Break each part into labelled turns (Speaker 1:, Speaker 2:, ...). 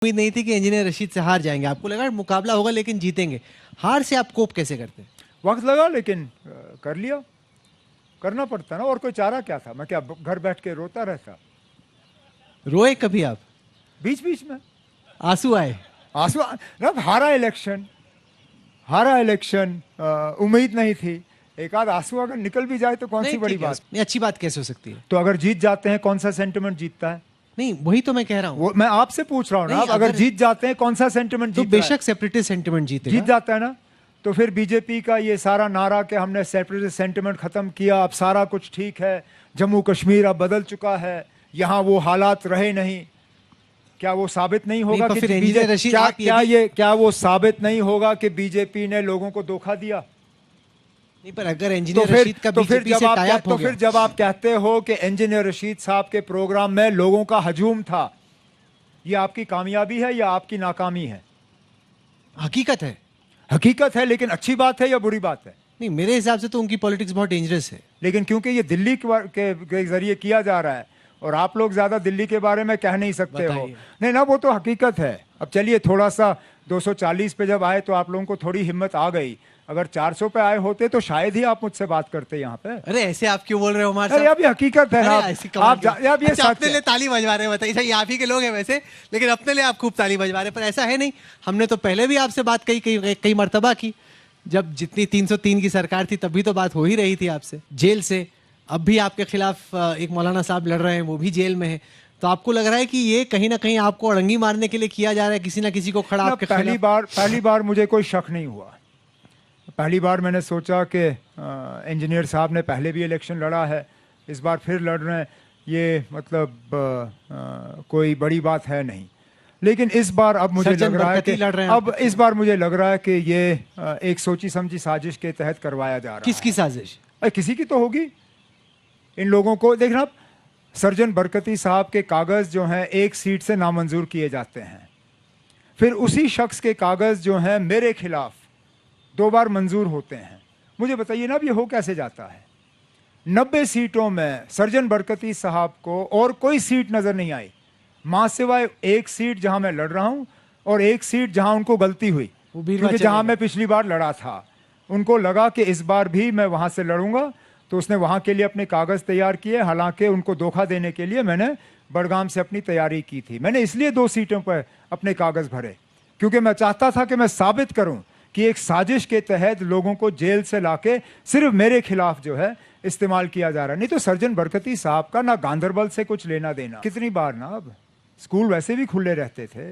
Speaker 1: उम्मीद नहीं थी कि इंजीनियर रशीद से हार जाएंगे, आपको लगा मुकाबला होगा लेकिन जीतेंगे। हार से आप कोप कैसे करते हैं?
Speaker 2: वक्त लगा लेकिन कर लिया, करना पड़ता ना, और कोई चारा क्या था। मैं क्या घर बैठ के रोता रहता?
Speaker 1: रोए कभी आप?
Speaker 2: बीच बीच में
Speaker 1: आंसू आए?
Speaker 2: आंसू ना, हारा इलेक्शन, उम्मीद नहीं थी। एक आध आंसू अगर निकल भी जाए तो कौन सी बड़ी बात।
Speaker 1: नहीं, अच्छी बात कैसे हो सकती है?
Speaker 2: तो अगर जीत जाते हैं कौन सा सेंटिमेंट जीतता है?
Speaker 1: नहीं, वही तो मैं कह रहा हूँ।
Speaker 2: वो मैं आपसे पूछ रहा हूँ ना, अगर जीत जाते हैं कौन सा सेंटिमेंट
Speaker 1: तो
Speaker 2: जीतता है?
Speaker 1: बेशक सेपरेटिस्ट सेंटिमेंट
Speaker 2: जीत जाता है ना। तो फिर बीजेपी का ये सारा नारा कि हमने सेपरेटिस्ट सेंटिमेंट खत्म किया, अब सारा कुछ ठीक है, जम्मू कश्मीर अब बदल चुका है, यहाँ वो हालात रहे नहीं, क्या वो साबित नहीं होगा कि क्या वो साबित नहीं होगा कि बीजेपी ने लोगों को धोखा दिया?
Speaker 1: नहीं, पर अगर इंजीनियर रशीद का बीजेपी से टाई अप हो गया,
Speaker 2: फिर जब आप कहते हो कि इंजीनियर रशीद साहब के प्रोग्राम में लोगों का हजूम था, ये आपकी कामयाबी है या आपकी नाकामी है?
Speaker 1: हकीकत है।
Speaker 2: हकीकत है, लेकिन अच्छी बात है या बुरी बात है?
Speaker 1: नहीं, मेरे हिसाब से तो उनकी पॉलिटिक्स बहुत डेंजरस है।
Speaker 2: लेकिन क्योंकि ये दिल्ली के जरिए किया जा रहा है और आप लोग ज्यादा दिल्ली के बारे में कह नहीं सकते हो। नहीं ना, वो तो हकीकत है। अब चलिए, थोड़ा सा 240 पे जब आए तो आप लोगों को थोड़ी हिम्मत आ गई। अगर 400 पे आए होते तो शायद ही आप मुझसे बात करते यहाँ पे।
Speaker 1: अरे ऐसे आप क्यों बोल रहे हो हमारे?
Speaker 2: अरे अब ये हकीकत है।
Speaker 1: आप ये अपने लिए ताली बजवा रहे हैं, बताइए। आप ही के लोग हैं वैसे, लेकिन अपने लिए आप खूब ताली बजवा रहे हैं। पर ऐसा है नहीं, हमने तो पहले भी आपसे बात कई मर्तबा की। जब जितनी 303 की सरकार थी तब भी तो बात हो ही रही थी आपसे, जेल से। अब भी आपके खिलाफ एक मौलाना साहब लड़ रहे हैं, वो भी जेल में है। तो आपको लग रहा है कि ये कहीं ना कहीं आपको अड़ंगी मारने के लिए किया जा रहा है, किसी ना किसी को खड़ा आपके खिलाफ?
Speaker 2: पहली बार मुझे कोई शक नहीं हुआ। पहली बार मैंने सोचा कि इंजीनियर साहब ने पहले भी इलेक्शन लड़ा है, इस बार फिर लड़ रहे हैं, ये मतलब कोई बड़ी बात है नहीं। लेकिन इस बार अब मुझे लग रहा है कि इस बार मुझे लग रहा है कि ये एक सोची समझी साजिश के तहत करवाया जा रहा है।
Speaker 1: किसकी साजिश?
Speaker 2: किसी की तो होगी। इन लोगों को देखना, सर्जन बरकती साहब के कागज जो हैं एक सीट से नामंजूर किए जाते हैं, फिर उसी शख्स के कागज जो हैं मेरे खिलाफ 2 बार मंजूर होते हैं। मुझे बताइए ना, अब ये हो कैसे जाता है? 90 सीटों में सर्जन बरकती साहब को और कोई सीट नजर नहीं आई, मां सिवाय एक सीट जहां मैं लड़ रहा हूं और एक सीट जहां उनको गलती हुई, क्योंकि जहां मैं पिछली बार लड़ा था। उनको लगा कि इस बार भी मैं वहां से लड़ूंगा, तो उसने वहां के लिए अपने कागज तैयार किए। हालांकि उनको धोखा देने के लिए मैंने बड़गाम से अपनी तैयारी की थी। मैंने इसलिए 2 सीटों पर अपने कागज भरे, क्योंकि मैं चाहता था कि मैं साबित करूं कि एक साजिश के तहत लोगों को जेल से लाके सिर्फ मेरे खिलाफ जो है इस्तेमाल किया जा रहा है। नहीं तो सर्जन बरकती साहब का ना गांधरबल से कुछ लेना देना। कितनी बार ना, अब स्कूल वैसे भी खुले रहते थे,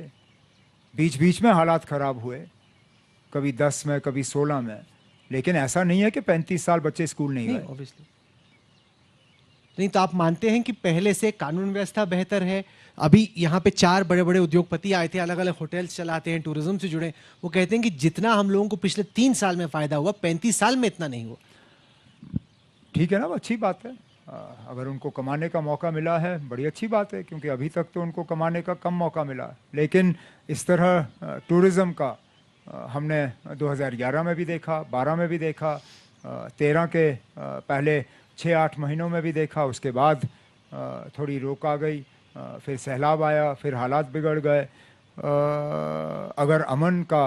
Speaker 2: बीच बीच में हालात खराब हुए, कभी 10 में कभी 16 में, लेकिन ऐसा नहीं है कि 35 साल बच्चे स्कूल नहीं गए।
Speaker 1: ऑब्वियसली नहीं। तो आप मानते हैं कि पहले से कानून व्यवस्था बेहतर है? अभी यहाँ पे 4 बड़े बड़े उद्योगपति आए थे, अलग अलग होटल्स चलाते हैं, टूरिज्म से जुड़े। वो कहते हैं कि जितना हम लोगों को पिछले 3 साल में फायदा हुआ, 35 साल में इतना नहीं हुआ।
Speaker 2: ठीक है ना, अच्छी बात है। अगर उनको कमाने का मौका मिला है, बड़ी अच्छी बात है, क्योंकि अभी तक तो उनको कमाने का कम मौका मिला। लेकिन इस तरह टूरिज्म का हमने 2011 में भी देखा, 12 में भी देखा, 13 के पहले 6-8 महीनों में भी देखा। उसके बाद थोड़ी रोक आ गई, फिर सैलाब आया, फिर हालात बिगड़ गए। अगर अमन का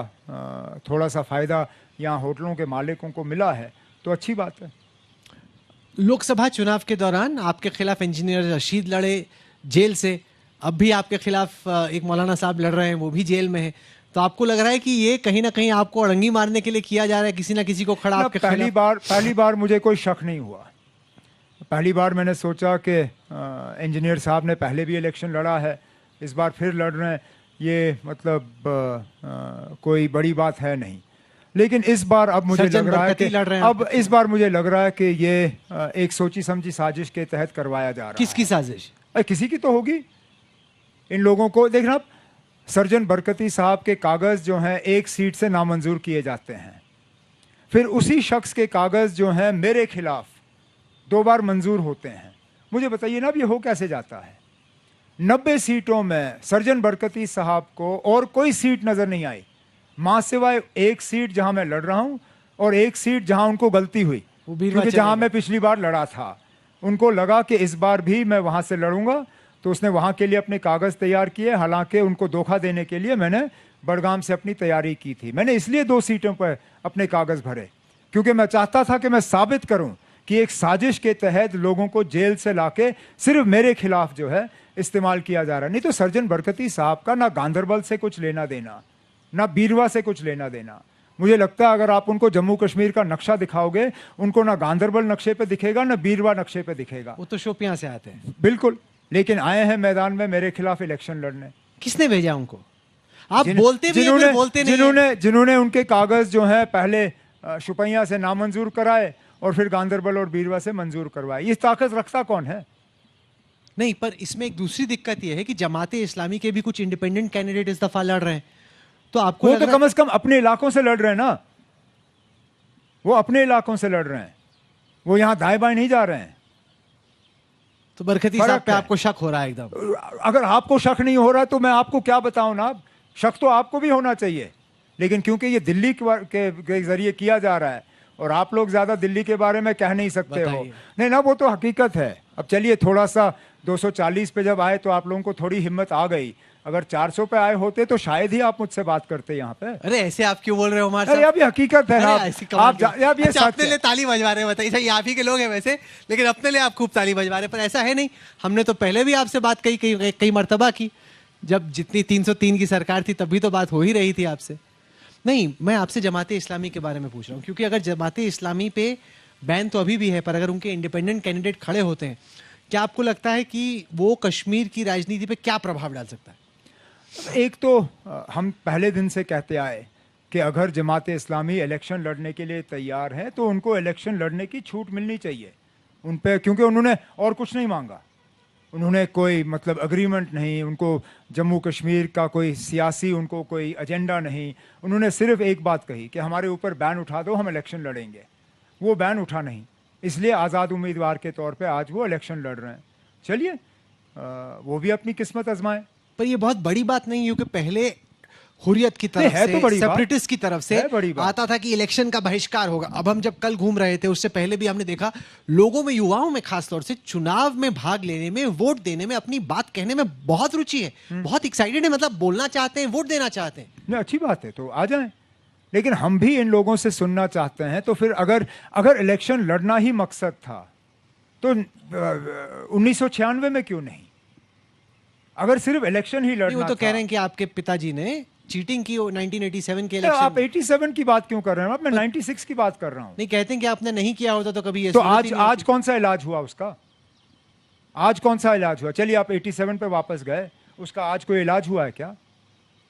Speaker 2: थोड़ा सा फ़ायदा यहाँ होटलों के मालिकों को मिला है तो अच्छी बात है।
Speaker 1: लोकसभा चुनाव के दौरान आपके खिलाफ इंजीनियर रशीद लड़े जेल से, अब भी आपके खिलाफ एक मौलाना साहब लड़ रहे हैं, वो भी जेल में है। तो आपको लग रहा है कि ये कहीं ना कहीं आपको अड़ंगी मारने के लिए किया जा रहा है, किसी ना किसी को खड़ा आपके खिलाफ?
Speaker 2: पहली बार मुझे कोई शक नहीं हुआ। पहली बार मैंने सोचा कि इंजीनियर साहब ने पहले भी इलेक्शन लड़ा है, इस बार फिर लड़ रहे हैं, ये मतलब कोई बड़ी बात है नहीं। लेकिन इस बार अब मुझे लग रहा है कि ये एक सोची समझी साजिश के तहत करवाया जा रहा है।
Speaker 1: किसकी साजिश?
Speaker 2: किसी की तो होगी। इन लोगों को देखना, सर्जन बरकती साहब के कागज जो हैं एक सीट से नामंजूर किए जाते हैं, फिर उसी शख्स के कागज जो हैं मेरे खिलाफ 2 बार मंजूर होते हैं। मुझे बताइए ना, अब ये हो कैसे जाता है? 90 सीटों में सर्जन बरकती साहब को और कोई सीट नजर नहीं आई, मां सिवाय एक सीट जहां मैं लड़ रहा हूं और एक सीट जहां उनको गलती हुई, क्योंकि जहां मैं पिछली बार लड़ा था। उनको लगा कि इस बार भी मैं वहां से लड़ूंगा, तो उसने वहाँ के लिए अपने कागज़ तैयार किए, हालांकि उनको धोखा देने के लिए मैंने बड़गाम से अपनी तैयारी की थी। मैंने इसलिए 2 सीटों पर अपने कागज़ भरे क्योंकि मैं चाहता था कि मैं साबित करूं कि एक साजिश के तहत लोगों को जेल से लाके सिर्फ मेरे खिलाफ जो है इस्तेमाल किया जा रहा है। नहीं तो सर्जन बरकती साहब का ना गांदरबल से कुछ लेना देना, ना बीरवा से कुछ लेना देना। मुझे लगता है अगर आप उनको जम्मू कश्मीर का नक्शा दिखाओगे, उनको ना गांदरबल नक्शे पे दिखेगा ना बीरवा नक्शे पे दिखेगा।
Speaker 1: वो तो शोपियां से आते हैं।
Speaker 2: बिल्कुल, लेकिन आए हैं मैदान में मेरे खिलाफ इलेक्शन लड़ने।
Speaker 1: किसने भेजा उनको? आप बोलते भी हैं, फिर बोलते नहीं हैं।
Speaker 2: जिन्होंने उनके कागज जो है पहले शुपैया से नामंजूर कराए और फिर गांदरबल और बीरवा से मंजूर करवाए, ये ताकत रखता कौन है?
Speaker 1: नहीं, पर इसमें एक दूसरी दिक्कत यह है कि जमाते इस्लामी के भी कुछ इंडिपेंडेंट कैंडिडेट इस दफा लड़ रहे हैं, तो आपको
Speaker 2: वो
Speaker 1: लग
Speaker 2: तो
Speaker 1: रहा
Speaker 2: कम से कम अपने इलाकों से लड़ रहे हैं ना, वो अपने इलाकों से लड़ रहे हैं, वो यहां दाएं बाएं नहीं जा रहे हैं।
Speaker 1: तो बरकती साहब पे आपको शक हो रहा है एकदम?
Speaker 2: अगर आपको शक नहीं हो रहा तो मैं आपको क्या बताऊं ना, शक तो आपको भी होना चाहिए, लेकिन क्योंकि ये दिल्ली के जरिए किया जा रहा है और आप लोग ज्यादा दिल्ली के बारे में कह नहीं सकते हो। नहीं ना, वो तो हकीकत है। अब चलिए, थोड़ा सा 240 पे जब आए तो आप लोगों को थोड़ी हिम्मत आ गई। अगर 400 पे आए होते तो शायद ही आप मुझसे बात करते यहाँ पे।
Speaker 1: अरे ऐसे आप क्यों बोल रहे हो उमर
Speaker 2: अरे
Speaker 1: साहब?
Speaker 2: अभी हकीकत है ना, आप ये
Speaker 1: अच्छा, अपने लिए ताली बजवा रहे हैं, बताइए। सही, आप ही के लोग हैं वैसे, लेकिन अपने लिए आप खूब ताली बजवा रहे हैं। पर ऐसा है नहीं, हमने तो पहले भी आपसे बात कई मर्तबा की। जब जितनी 303 की सरकार थी तभी तो बात हो ही रही थी आपसे। नहीं, मैं आपसे जमाते इस्लामी के बारे में पूछ रहा हूँ, क्योंकि अगर जमाते इस्लामी पे बैन तो अभी भी है, पर अगर उनके इंडिपेंडेंट कैंडिडेट खड़े होते हैं, क्या आपको लगता है कि वो कश्मीर की राजनीति पे क्या प्रभाव डाल सकता है?
Speaker 2: एक तो हम पहले दिन से कहते आए कि अगर जमाते इस्लामी इलेक्शन लड़ने के लिए तैयार है तो उनको इलेक्शन लड़ने की छूट मिलनी चाहिए उन पे, क्योंकि उन्होंने और कुछ नहीं मांगा। उन्होंने कोई मतलब अग्रीमेंट नहीं, उनको जम्मू कश्मीर का कोई सियासी उनको कोई एजेंडा नहीं। उन्होंने सिर्फ एक बात कही कि हमारे ऊपर बैन उठा दो, हम इलेक्शन लड़ेंगे। वो बैन उठा नहीं, इसलिए आज़ाद उम्मीदवार के तौर पे आज वो इलेक्शन लड़ रहे हैं। चलिए, वो भी अपनी किस्मत आजमाएं।
Speaker 1: पर ये बहुत बड़ी बात नहीं, क्योंकि पहले हुर्रियत की तरफ
Speaker 2: है
Speaker 1: से,
Speaker 2: तो बड़ी
Speaker 1: सेपरेटिस्ट की तरफ से
Speaker 2: बड़ी बात
Speaker 1: आता था कि इलेक्शन का बहिष्कार होगा। अब हम जब कल घूम रहे थे, उससे पहले भी हमने देखा लोगों में, युवाओं में खासतौर से, चुनाव में भाग लेने में, वोट देने में, अपनी बात कहने में बहुत रुचि है, बहुत एक्साइटेड है, मतलब बोलना चाहते हैं, वोट देना चाहते हैं।
Speaker 2: नहीं, अच्छी बात है, तो आ जाएं। लेकिन हम भी इन लोगों से सुनना चाहते हैं। तो फिर अगर इलेक्शन लड़ना ही मकसद था तो 1996 में क्यों नहीं? अगर सिर्फ इलेक्शन ही लड़ना
Speaker 1: वो तो
Speaker 2: था,
Speaker 1: कह रहे हैं कि आपके पिताजी ने चीटिंग की 1987 के इलेक्शन।
Speaker 2: आप 87 की बात क्यों कर रहे हैं? मैं 96 की बात कर रहा हूं।
Speaker 1: नहीं, कहते हैं कि आपने नहीं किया होता तो कभी ये
Speaker 2: तो आज कौन सा इलाज हुआ उसका? आज कौन सा इलाज हुआ? चलिए, आप 87 पे वापस गए, उसका आज कोई इलाज हुआ है क्या?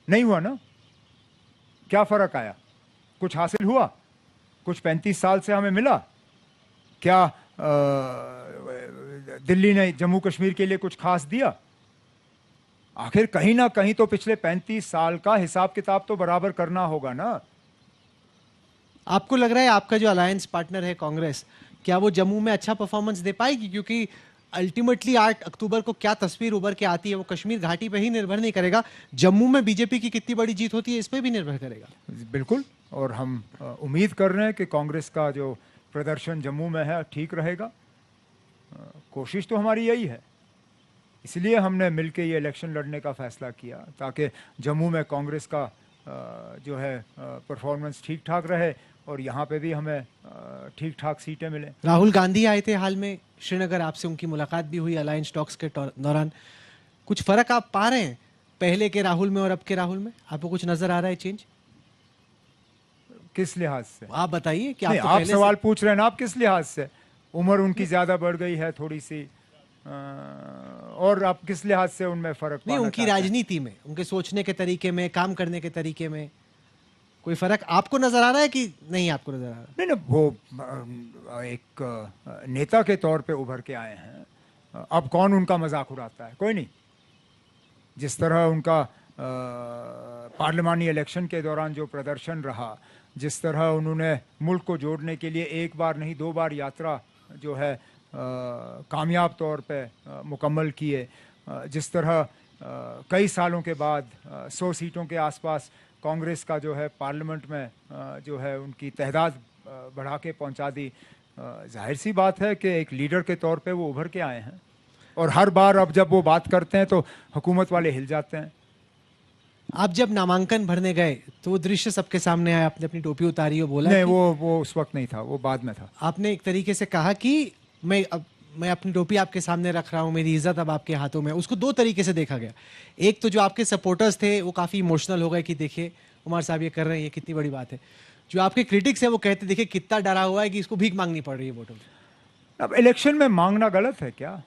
Speaker 2: नहीं हुआ ना। क्या फर्क आया? कुछ हासिल हुआ? कुछ 35 साल से हमें मिला क्या? दिल्ली ने जम्मू कश्मीर के लिए कुछ खास दिया? आखिर कहीं ना कहीं तो पिछले 35 साल का हिसाब किताब तो बराबर करना होगा ना।
Speaker 1: आपको लग रहा है आपका जो अलायंस पार्टनर है कांग्रेस, क्या वो जम्मू में अच्छा परफॉर्मेंस दे पाएगी? क्योंकि अल्टीमेटली 8 अक्टूबर को क्या तस्वीर उभर के आती है वो कश्मीर घाटी पे ही निर्भर नहीं करेगा, जम्मू में बीजेपी की कितनी बड़ी जीत होती है इस पे भी निर्भर करेगा।
Speaker 2: बिल्कुल, और हम उम्मीद कर रहे हैं कि कांग्रेस का जो प्रदर्शन जम्मू में है ठीक रहेगा। कोशिश तो हमारी यही है, इसलिए हमने मिलकर ये इलेक्शन लड़ने का फैसला किया ताकि जम्मू में कांग्रेस का जो है परफॉर्मेंस ठीक ठाक रहे और यहाँ पे भी हमें ठीक ठाक सीटें मिलें।
Speaker 1: राहुल गांधी आए थे हाल में श्रीनगर, आपसे उनकी मुलाकात भी हुई अलायंस टॉक्स के दौरान। कुछ फर्क आप पा रहे हैं पहले के राहुल में और अब के राहुल में? आपको कुछ नजर आ रहा है चेंज?
Speaker 2: किस लिहाज से
Speaker 1: आप बताइए कि
Speaker 2: आप सवाल पूछ रहे हैं ना, आप किस लिहाज से? उम्र उनकी ज्यादा बढ़ गई है थोड़ी सी, और आप किस लिहाज से उनमें फर्क?
Speaker 1: नहीं, उनकी राजनीति में, उनके सोचने के तरीके में, काम करने के तरीके में कोई फर्क आपको नजर आ रहा है कि नहीं? आपको नजर आ रहा है?
Speaker 2: नहीं, वो एक नेता के तौर पे उभर के आए हैं। अब कौन उनका मजाक उड़ाता है? कोई नहीं। जिस तरह उनका पार्लिमानी इलेक्शन के दौरान जो प्रदर्शन रहा, जिस तरह उन्होंने मुल्क को जोड़ने के लिए एक बार नहीं 2 बार यात्रा जो है कामयाब तौर पे मुकम्मल किए, जिस तरह कई सालों के बाद 100 सीटों के आसपास कांग्रेस का जो है पार्लियामेंट में जो है उनकी तहदाद बढ़ा के पहुंचा दी, जाहिर सी बात है कि एक लीडर के तौर पे वो उभर के आए हैं। और हर बार अब जब वो बात करते हैं तो हुकूमत वाले हिल जाते हैं।
Speaker 1: आप जब नामांकन भरने गए तो वो दृश्य सबके सामने आया, आपने अपनी टोपी उतारी और बोला
Speaker 2: नहीं,
Speaker 1: कि
Speaker 2: वो उस वक्त नहीं था, वो बाद में था।
Speaker 1: आपने एक तरीके से कहा कि मैं अपनी टोपी आपके सामने रख रहा हूं, मेरी इज्जत अब आपके हाथों में। उसको दो तरीके से देखा गया। एक तो जो आपके सपोर्टर्स थे वो काफी इमोशनल हो गए कि देखिए उमर साहब ये कर रहे हैं, ये कितनी बड़ी बात है। जो आपके क्रिटिक्स है वो कहते देखिए कितना डरा हुआ है कि इसको भीख मांगनी पड़ रही है वोटों में।
Speaker 2: अब इलेक्शन में मांगना गलत है क्या?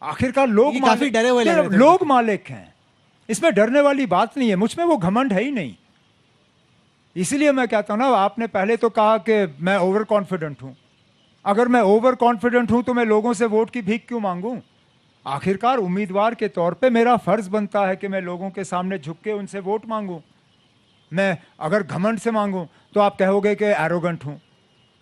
Speaker 2: आखिरकार लोग
Speaker 1: ये काफी डरे हुए लग रहे थे।
Speaker 2: लोग मालिक हैं, इसमें डरने वाली बात नहीं है। मुझ में वो घमंड है ही नहीं। इसीलिए मैं कहता हूं ना, आपने पहले तो कहा कि मैं ओवर कॉन्फिडेंट हूं। अगर मैं ओवर कॉन्फिडेंट हूं तो मैं लोगों से वोट की भीख क्यों मांगूं? आखिरकार उम्मीदवार के तौर पे मेरा फर्ज बनता है कि मैं लोगों के सामने झुक के उनसे वोट मांगूं। मैं अगर घमंड से मांगूं तो आप कहोगे कि एरोगेंट हूं।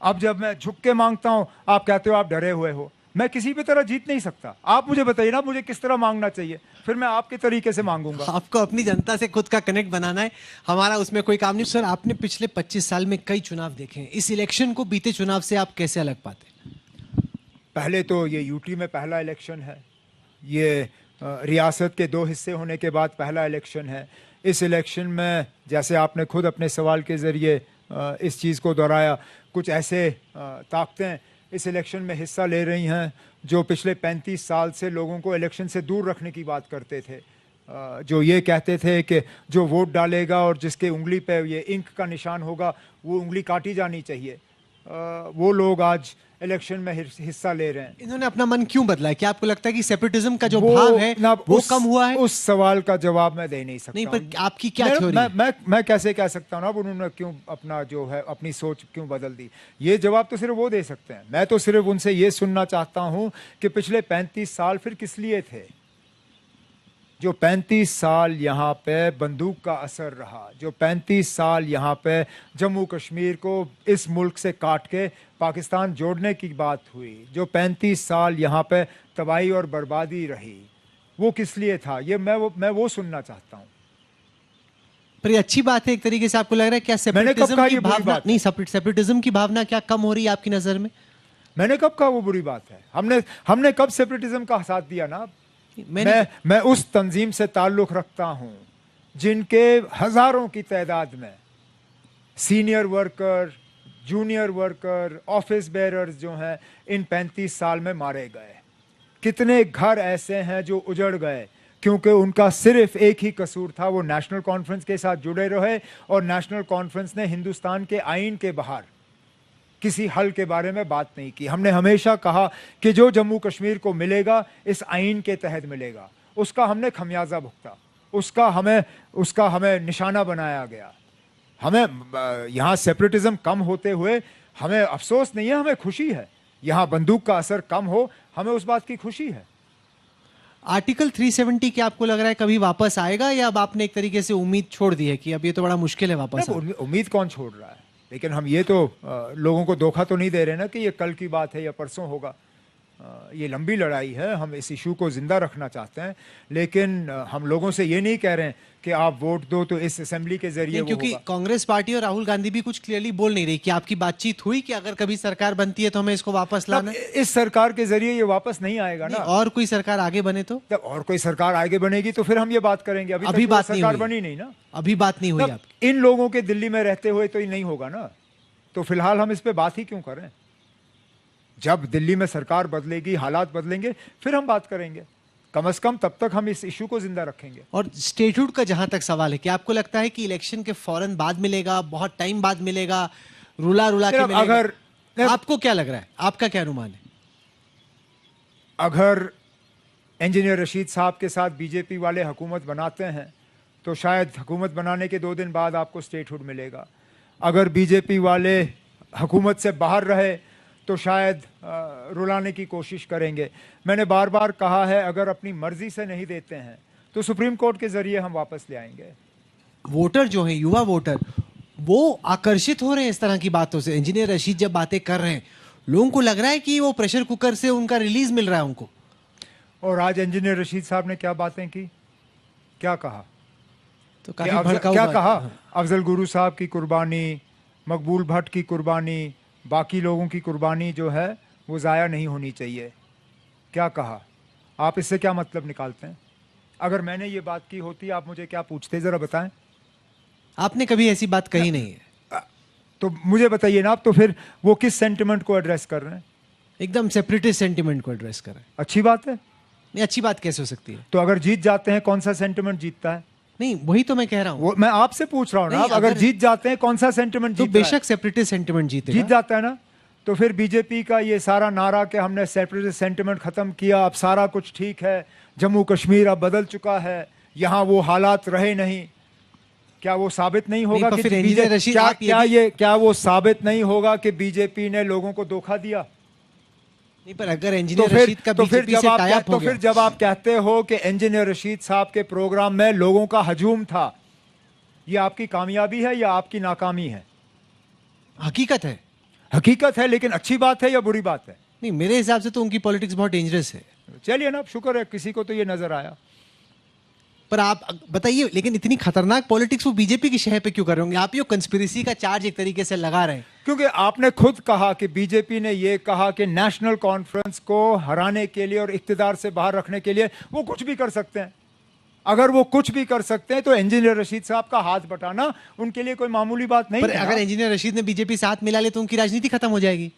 Speaker 2: अब जब मैं झुक के मांगता हूं आप कहते हो आप डरे हुए हो। मैं किसी भी तरह जीत नहीं सकता। आप मुझे बताइए ना, मुझे किस तरह मांगना चाहिए, फिर मैं आपके तरीके से मांगूंगा।
Speaker 1: आपको अपनी जनता से खुद का कनेक्ट बनाना है, हमारा उसमें कोई काम नहीं। सर, आपने पिछले 25 साल में कई चुनाव देखे हैं, इस इलेक्शन को बीते चुनाव से आप कैसे अलग पाते हैं?
Speaker 2: पहले तो ये यूटी में पहला इलेक्शन है, ये रियासत के 2 हिस्से होने के बाद पहला इलेक्शन है। इस इलेक्शन में जैसे आपने खुद अपने सवाल के ज़रिए इस चीज़ को दोहराया, कुछ ऐसे ताकतें इस इलेक्शन में हिस्सा ले रही हैं जो पिछले 35 साल से लोगों को इलेक्शन से दूर रखने की बात करते थे। जो ये कहते थे कि जो वोट डालेगा और जिसके उंगली पे ये इंक का निशान होगा वो उंगली काटी जानी चाहिए, वो लोग आज इलेक्शन में हिस्सा ले रहे हैं।
Speaker 1: इन्होंने अपना मन क्यों बदला है? क्या आपको लगता है कि सेपरेटिज्म का जो भाव है वो कम हुआ है?
Speaker 2: उस सवाल का जवाब मैं दे नहीं सकता।
Speaker 1: नहीं, पर आपकी क्या थ्योरी है?
Speaker 2: मैं कैसे कह सकता हूँ ना उन्होंने क्यों अपना जो है अपनी सोच क्यों बदल दी? ये जवाब तो सिर्फ वो दे सकते हैं। मैं तो सिर्फ उनसे ये सुनना चाहता हूँ कि पिछले 35 साल फिर किस लिए थे? जो 35 साल यहाँ पे बंदूक का असर रहा, जो 35 साल यहाँ पे जम्मू कश्मीर को इस मुल्क से काट के पाकिस्तान जोड़ने की बात हुई, जो 35 साल यहाँ पे तबाही और बर्बादी रही, वो किस लिए था? ये मैं वो सुनना चाहता हूँ।
Speaker 1: पर ये अच्छी बात है एक तरीके से। आपको लग रहा है क्या सेपरेटिज्म की भावना नहीं, सेपरेटिज्म की भावना क्या कम हो रही है आपकी नजर में?
Speaker 2: मैंने कब कहा वो बुरी बात है? हमने कब सेपरेटिज्म का साथ दिया ना? मैं उस तंजीम से ताल्लुक रखता हूं जिनके हजारों की तादाद में senior worker, junior worker, office bearers जो हैं इन 35 साल में मारे गए। कितने घर ऐसे हैं जो उजड़ गए क्योंकि उनका सिर्फ एक ही कसूर था, वो नेशनल कॉन्फ्रेंस के साथ जुड़े रहे और नेशनल कॉन्फ्रेंस ने हिंदुस्तान के आईन के बाहर किसी हल के बारे में बात नहीं की। हमने हमेशा कहा कि जो जम्मू कश्मीर को मिलेगा इस आईन के तहत मिलेगा। उसका हमने खमियाजा भुगता, उसका हमें निशाना बनाया गया। हमें यहाँ सेपरेटिज्म कम होते हुए हमें अफसोस नहीं है, हमें खुशी है। यहाँ बंदूक का असर कम हो, हमें उस बात की खुशी है।
Speaker 1: आर्टिकल 370 क्या आपको लग रहा है कभी वापस आएगा, या अब आपने एक तरीके से उम्मीद छोड़ दी है कि अब ये तो बड़ा मुश्किल है वापस?
Speaker 2: उम्मीद कौन छोड़ रहा है? लेकिन हम ये तो लोगों को धोखा तो नहीं दे रहे ना कि ये कल की बात है या परसों होगा। ये लंबी लड़ाई है, हम इस इशू को जिंदा रखना चाहते हैं, लेकिन हम लोगों से ये नहीं कह रहे हैं कि आप वोट दो तो इस असेंबली के जरिए।
Speaker 1: क्योंकि कांग्रेस पार्टी और राहुल गांधी भी कुछ क्लियरली बोल नहीं रही कि आपकी बातचीत हुई कि अगर कभी सरकार बनती है तो हमें इसको वापस लाना है।
Speaker 2: इस सरकार के जरिए ये वापस नहीं आएगा ना।
Speaker 1: और कोई सरकार आगे बने तो?
Speaker 2: जब और कोई सरकार आगे बनेगी तो फिर हम ये बात करेंगे। अभी बात सरकार बनी नहीं ना,
Speaker 1: अभी बात नहीं हुई आपकी।
Speaker 2: इन लोगों के दिल्ली में रहते हुए तो ये नहीं होगा ना, तो फिलहाल हम इस पे बात ही क्यों करें? जब दिल्ली में सरकार बदलेगी, हालात बदलेंगे, फिर हम बात करेंगे। कम से कम तब तक हम इस इशू को जिंदा रखेंगे।
Speaker 1: और स्टेटहुड का जहां तक सवाल है, क्या आपको लगता है कि इलेक्शन के फौरन बाद मिलेगा, बहुत टाइम बाद मिलेगा, रुला के मिलेगा?
Speaker 2: अगर
Speaker 1: आपको क्या लग रहा है, आपका क्या अनुमान है?
Speaker 2: अगर इंजीनियर रशीद साहब के साथ बीजेपी वाले हुकूमत बनाते हैं तो शायद हुकूमत बनाने के 2 दिन बाद आपको स्टेटहुड मिलेगा। अगर बीजेपी वाले हुकूमत से बाहर रहे तो शायद रुलाने की कोशिश करेंगे। मैंने बार बार कहा है, अगर अपनी मर्जी से नहीं देते हैं तो सुप्रीम कोर्ट के जरिए हम वापस ले आएंगे।
Speaker 1: वोटर जो है, युवा वोटर, वो आकर्षित हो रहे हैं इस तरह की बातों से। इंजीनियर रशीद जब बातें कर रहे हैं, लोगों को लग रहा है कि वो प्रेशर कुकर से उनका रिलीज मिल रहा है उनको।
Speaker 2: और आज इंजीनियर रशीद साहब ने क्या बातें की, क्या कहा?
Speaker 1: तो क्या
Speaker 2: कहा? अफजल गुरु साहब की कुर्बानी, मकबूल भट्ट की कुर्बानी, बाकी लोगों की कुर्बानी जो है वो ज़ाया नहीं होनी चाहिए। क्या कहा? आप इससे क्या मतलब निकालते हैं? अगर मैंने ये बात की होती आप मुझे क्या पूछते, जरा बताएं।
Speaker 1: आपने कभी ऐसी बात कही नहीं है।
Speaker 2: तो मुझे बताइए ना आप, तो फिर वो किस सेंटिमेंट को एड्रेस कर रहे हैं?
Speaker 1: एकदम सेपरेटिस्ट सेंटिमेंट को एड्रेस कर रहे हैं।
Speaker 2: अच्छी बात है।
Speaker 1: नहीं, अच्छी बात कैसे हो सकती है?
Speaker 2: तो अगर जीत जाते हैं कौन सा सेंटिमेंट जीतता है?
Speaker 1: नहीं, वही तो मैं कह रहा हूं।
Speaker 2: वो मैं आपसे पूछ रहा हूं ना,
Speaker 1: नहीं,
Speaker 2: आप अगर
Speaker 1: अगर
Speaker 2: जीत जाते हैं कौन सा सेंटिमेंट
Speaker 1: तो
Speaker 2: जीत रहा है?
Speaker 1: बेशक सेपरेटिस्ट सेंटिमेंट जीतेगा।
Speaker 2: जीत जाता है ना। तो फिर बीजेपी का ये सारा नारा कि हमने सेपरेटिस्ट सेंटिमेंट खत्म किया, अब सारा कुछ ठीक है, जम्मू कश्मीर अब बदल चुका है, यहां वो हालात रहे नहीं, क्या वो साबित नहीं होगा
Speaker 1: नहीं,
Speaker 2: कि
Speaker 1: फिर इंजीनियर रशीद, आप
Speaker 2: क्या वो साबित नहीं होगा कि बीजेपी ने लोगों को धोखा दिया?
Speaker 1: नहीं, पर अगर इंजीनियर रशीद का बीजेपी से टाई अप हो
Speaker 2: फिर
Speaker 1: गया,
Speaker 2: जब आप कहते हो कि इंजीनियर रशीद साहब के प्रोग्राम में लोगों का हजूम था, ये आपकी कामयाबी है या आपकी नाकामी है?
Speaker 1: हकीकत है।
Speaker 2: हकीकत है, लेकिन अच्छी बात है या बुरी बात है?
Speaker 1: नहीं, मेरे हिसाब से तो उनकी पॉलिटिक्स बहुत डेंजरस है।
Speaker 2: चलिए ना, शुक्र है किसी को तो ये नजर आया।
Speaker 1: पर आप बताइए, लेकिन इतनी खतरनाक पॉलिटिक्स वो बीजेपी की शह पे क्यों कर रहे होंगे? आप ये कंस्पिरेसी का चार्ज एक तरीके से लगा रहे हैं।
Speaker 2: क्योंकि आपने खुद कहा कि बीजेपी ने ये कहा कि नेशनल कॉन्फ्रेंस को हराने के लिए और इख्तिदार से बाहर रखने के लिए वो कुछ भी कर सकते हैं। अगर वो कुछ भी कर सकते हैं तो इंजीनियर रशीद साहब का हाथ बटाना उनके लिए कोई मामूली बात नहीं
Speaker 1: पर
Speaker 2: है।
Speaker 1: अगर इंजीनियर रशीद ने बीजेपी साथ मिला ले तो उनकी राजनीति खत्म हो जाएगी।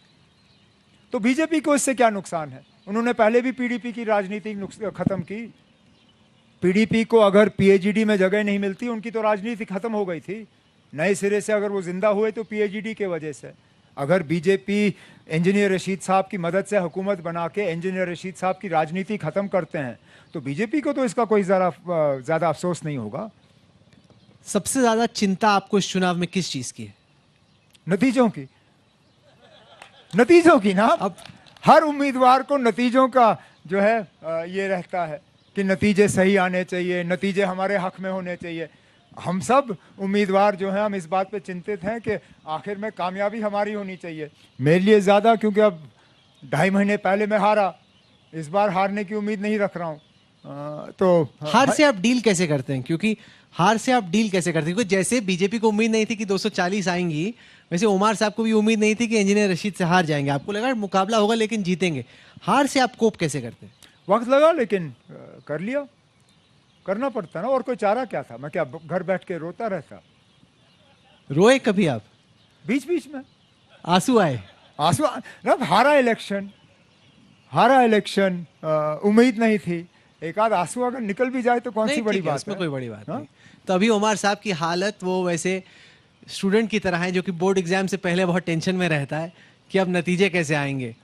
Speaker 2: तो बीजेपी को इससे क्या नुकसान है? उन्होंने पहले भी पीडीपी की राजनीति खत्म की। पीडीपी को अगर पीएचडी में जगह नहीं मिलती, उनकी तो राजनीति खत्म हो गई थी। नए सिरे से अगर वो जिंदा हुए तो पीएचडी के वजह से। अगर बीजेपी इंजीनियर रशीद साहब की मदद से हुकूमत बना के इंजीनियर रशीद साहब की राजनीति खत्म करते हैं तो बीजेपी को तो इसका कोई ज्यादा अफसोस नहीं होगा।
Speaker 1: सबसे ज्यादा चिंता आपको इस चुनाव में किस चीज की है?
Speaker 2: नतीजों की। नतीजों की ना। अब हर उम्मीदवार को नतीजों का जो है ये रहता है कि नतीजे सही आने चाहिए, नतीजे हमारे हक में होने चाहिए। हम सब उम्मीदवार जो हैं हम इस बात पे चिंतित हैं कि आखिर में कामयाबी हमारी होनी चाहिए। मेरे लिए ज़्यादा, क्योंकि अब 2.5 महीने पहले मैं हारा, इस बार हारने की उम्मीद नहीं रख रहा हूँ। तो
Speaker 1: हार से आप डील कैसे करते हैं? क्योंकि हार से आप डील कैसे करते हैं? क्योंकि जैसे बीजेपी को उम्मीद नहीं थी कि 240 आएंगी, वैसे उमर साहब को भी उम्मीद नहीं थी कि इंजीनियर रशीद से हार जाएंगे। आपको लगा मुकाबला होगा लेकिन जीतेंगे। हार से आप कोप कैसे करते हैं?
Speaker 2: वक्त लगा, लेकिन कर लिया। करना पड़ता ना, और कोई चारा क्या था? मैं क्या घर बैठ के रोता रहता?
Speaker 1: रोए कभी आप?
Speaker 2: बीच बीच में
Speaker 1: आंसू आए?
Speaker 2: आंसू ना, हारा इलेक्शन, उम्मीद नहीं थी। एक आध आंसू अगर निकल भी जाए तो कौन सी बड़ी बात
Speaker 1: इसमें
Speaker 2: है?
Speaker 1: कोई बड़ी बात नहीं। तो अभी उमर साहब की हालत वो वैसे स्टूडेंट की तरह है जो कि बोर्ड एग्जाम से पहले बहुत टेंशन में रहता है कि अब नतीजे कैसे आएंगे।